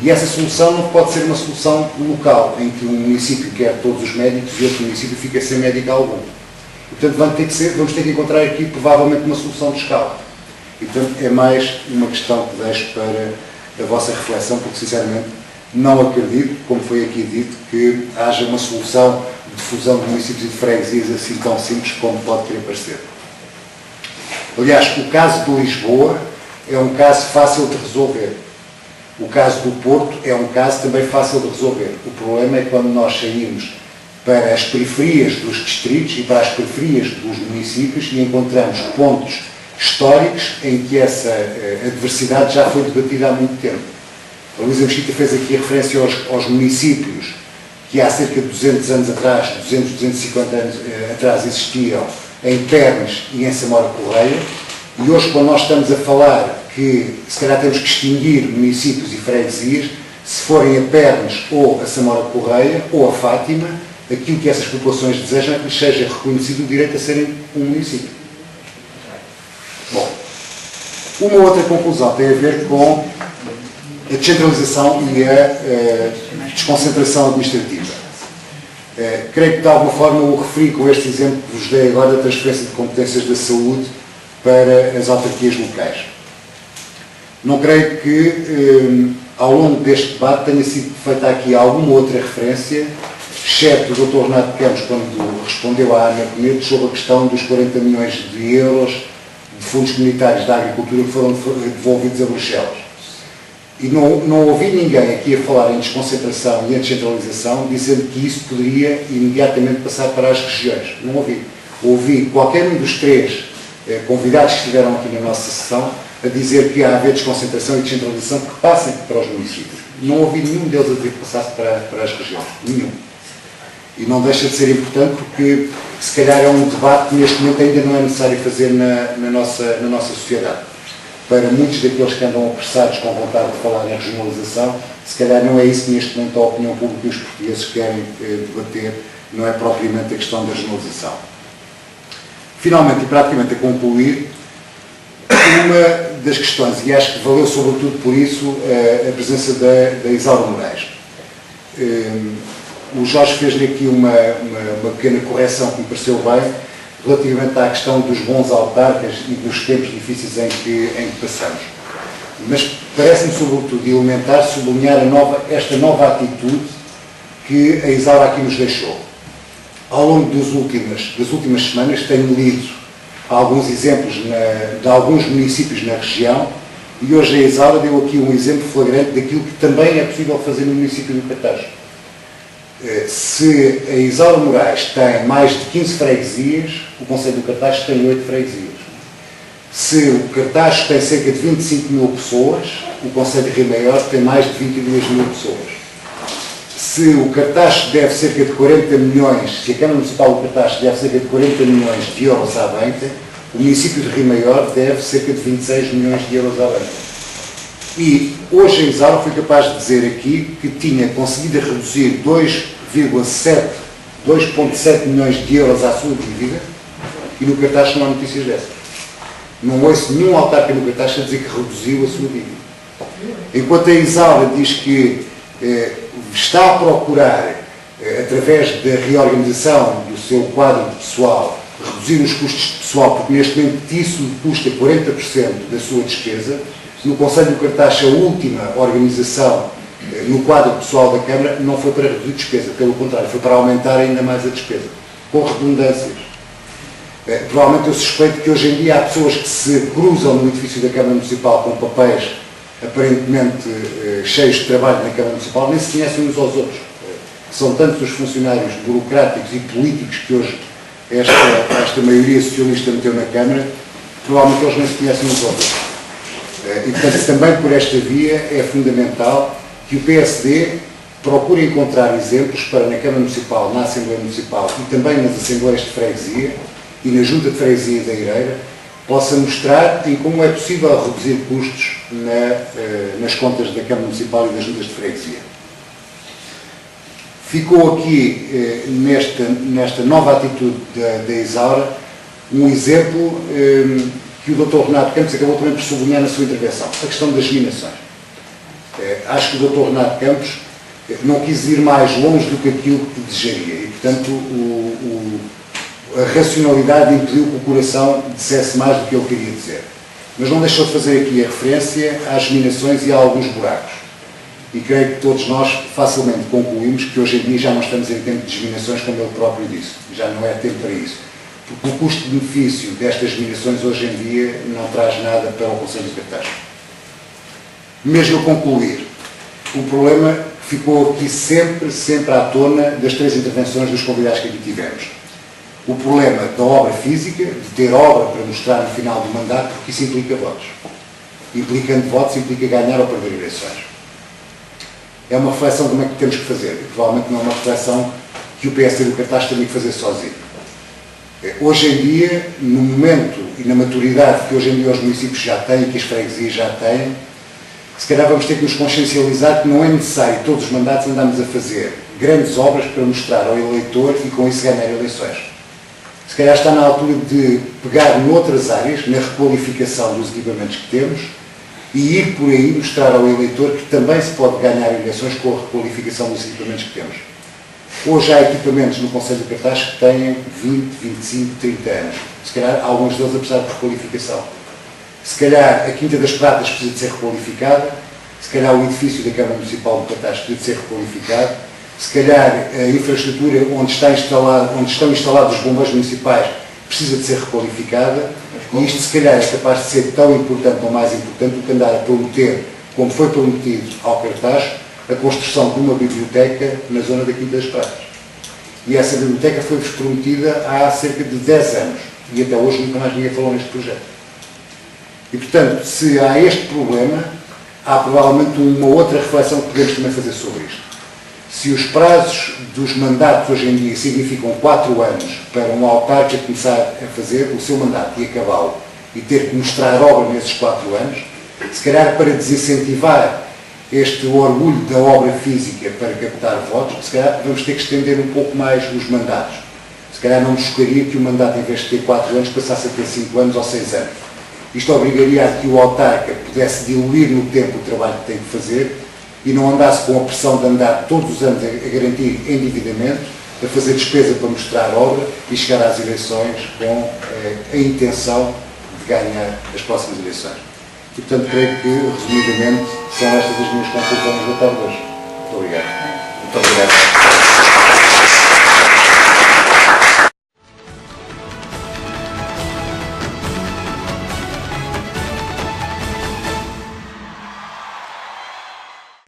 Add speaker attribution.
Speaker 1: E essa solução não pode ser uma solução local, em que um município quer todos os médicos e outro município fica sem médico algum. E, portanto, vamos ter que encontrar aqui, provavelmente, uma solução de escala. E, portanto, é mais uma questão que deixo para a vossa reflexão, porque, sinceramente, não acredito, como foi aqui dito, que haja uma solução de fusão de municípios e de freguesias assim tão simples como pode querer parecer. Aliás, o caso de Lisboa é um caso fácil de resolver. O caso do Porto é um caso também fácil de resolver. O problema é quando nós saímos para as periferias dos distritos e para as periferias dos municípios e encontramos pontos históricos em que essa adversidade já foi debatida há muito tempo. A Luísa Mesquita fez aqui referência aos municípios que há cerca de 200 anos atrás, 250 anos atrás existiam em Pernes e em Samora Correia, e hoje, quando nós estamos a falar que se calhar temos que extinguir municípios e freguesias, se forem a Pernes ou a Samora Correia ou a Fátima, aquilo que essas populações desejam é que lhes seja reconhecido o direito a serem um município. Bom, uma outra conclusão tem a ver com a descentralização e a desconcentração administrativa. Creio que de alguma forma o referi com este exemplo que vos dei agora da transferência de competências da saúde para as autarquias locais. Não creio que ao longo deste debate tenha sido feita aqui alguma outra referência, exceto o Dr. Renato Campos, quando respondeu à Ana Penedo sobre a questão dos 40 milhões de euros de fundos comunitários da agricultura que foram devolvidos a Bruxelas. E não ouvi ninguém aqui a falar em desconcentração e em descentralização dizendo que isso poderia imediatamente passar para as regiões. Não ouvi. Ouvi qualquer um dos três convidados que estiveram aqui na nossa sessão a dizer que há a haver desconcentração e descentralização que passem para os municípios. Não ouvi nenhum deles a dizer que passasse para as regiões. Nenhum. E não deixa de ser importante porque, se calhar, é um debate que neste momento ainda não é necessário fazer na nossa sociedade. Para muitos daqueles que andam apressados com vontade de falar em regionalização, se calhar não é isso que neste momento a opinião pública e os portugueses querem debater, não é propriamente a questão da regionalização. Finalmente, e praticamente a concluir, uma das questões, e acho que valeu sobretudo por isso a presença da Isaura Moraes. O Jorge fez-lhe aqui uma pequena correção que me pareceu bem, relativamente à questão dos bons autarcas e dos tempos difíceis em que passamos. Mas parece-me, sobretudo, elementar sublinhar esta nova atitude que a Isaura aqui nos deixou. Ao longo das últimas semanas tenho lido alguns exemplos de alguns municípios na região e hoje a Isaura deu aqui um exemplo flagrante daquilo que também é possível fazer no município do Cartaz. Se a Isaura Moraes tem mais de 15 freguesias, o Conselho do Cartaz tem 8 freguesias. Se o Cartaz tem cerca de 25 mil pessoas, o Conselho de Rio Maior tem mais de 22 mil pessoas. Se o Cartaz deve cerca de 40 milhões, se a Câmara Municipal do Cartaz deve cerca de 40 milhões de euros à banca, o município de Rio Maior deve cerca de 26 milhões de euros à banca. E hoje a Isaura foi capaz de dizer aqui que tinha conseguido reduzir 2,7 milhões de euros à sua dívida e no Cartaz não há notícias dessas. Não ouço nenhum autarca no Cartaz a dizer que reduziu a sua dívida. Enquanto a Isaura diz que está a procurar, através da reorganização do seu quadro de pessoal, reduzir os custos de pessoal, porque neste momento isso custa 40% da sua despesa, no Conselho do Cartaz, a última organização no quadro pessoal da Câmara não foi para reduzir despesa, pelo contrário, foi para aumentar ainda mais a despesa, com redundâncias. Provavelmente eu suspeito que hoje em dia há pessoas que se cruzam no edifício da Câmara Municipal com papéis aparentemente cheios de trabalho na Câmara Municipal, nem se conhecem uns aos outros. São tantos os funcionários burocráticos e políticos que hoje esta maioria socialista meteu na Câmara, provavelmente eles nem se conhecem uns aos outros. E, portanto, também por esta via é fundamental que o PSD procure encontrar exemplos para, na Câmara Municipal, na Assembleia Municipal e também nas Assembleias de Freguesia e na Junta de Freguesia da Eireira, possa mostrar em como é possível reduzir custos nas contas da Câmara Municipal e das Juntas de Freguesia. Ficou aqui, nesta nova atitude da Isaura, um exemplo que o Dr. Renato Campos acabou também por sublinhar na sua intervenção, a questão das minações. Acho que o Dr. Renato Campos não quis ir mais longe do que aquilo que desejaria e, portanto, a racionalidade impediu que o coração dissesse mais do que ele queria dizer. Mas não deixou de fazer aqui a referência às minações e a alguns buracos. E creio que todos nós facilmente concluímos que hoje em dia já não estamos em tempo de desminações, como ele próprio disse. Já não é tempo para isso. Porque o custo-benefício destas minações hoje em dia não traz nada para o Conselho de Cartaz. Mesmo a concluir, o problema ficou aqui sempre à tona das 3 intervenções dos convidados que aqui tivemos. O problema da obra física, de ter obra para mostrar no final do mandato, porque isso implica votos. Implicando votos, implica ganhar ou perder eleições. É uma reflexão como é que temos que fazer. E provavelmente não é uma reflexão que o PSD do Cartaz tenha que fazer sozinho. Hoje em dia, no momento e na maturidade que hoje em dia os municípios já têm, que as freguesias já têm, se calhar vamos ter que nos consciencializar que não é necessário todos os mandatos andarmos a fazer grandes obras para mostrar ao eleitor e com isso ganhar eleições. Se calhar está na altura de pegar noutras áreas, na requalificação dos equipamentos que temos, e ir por aí mostrar ao eleitor que também se pode ganhar eleições com a requalificação dos equipamentos que temos. Hoje há equipamentos no Conselho de Cartaz que têm 20, 25, 30 anos. Se calhar alguns deles a precisar de requalificação. Se calhar a Quinta das Pratas precisa de ser requalificada, se calhar o edifício da Câmara Municipal de Cartaz precisa de ser requalificado, se calhar a infraestrutura onde estão instalados os bombeiros municipais precisa de ser requalificada, e isto se calhar é capaz de ser tão importante ou mais importante do que andar a prometer, como foi prometido ao Cartaz, a construção de uma biblioteca na zona da Quinta das Pratas. E essa biblioteca foi-vos prometida há cerca de 10 anos, e até hoje nunca mais ninguém falou neste projeto. E, portanto, se há este problema, há provavelmente uma outra reflexão que podemos também fazer sobre isto. Se os prazos dos mandatos hoje em dia significam 4 anos para um autarca começar a fazer o seu mandato e acabá-lo e ter que mostrar obra nesses 4 anos, se calhar para desincentivar este orgulho da obra física para captar votos, se calhar vamos ter que estender um pouco mais os mandatos. Se calhar não me chocaria que o mandato, em vez de ter 4 anos, passasse a ter 5 anos ou 6 anos. Isto obrigaria a que o autarca pudesse diluir no tempo o trabalho que tem que fazer e não andasse com a pressão de andar todos os anos a garantir endividamento, a fazer despesa para mostrar obra e chegar às eleições com a intenção de ganhar as próximas eleições. E, portanto, creio que, resumidamente, são estas as minhas conclusões da tarde de hoje. Muito obrigado.
Speaker 2: Muito obrigado.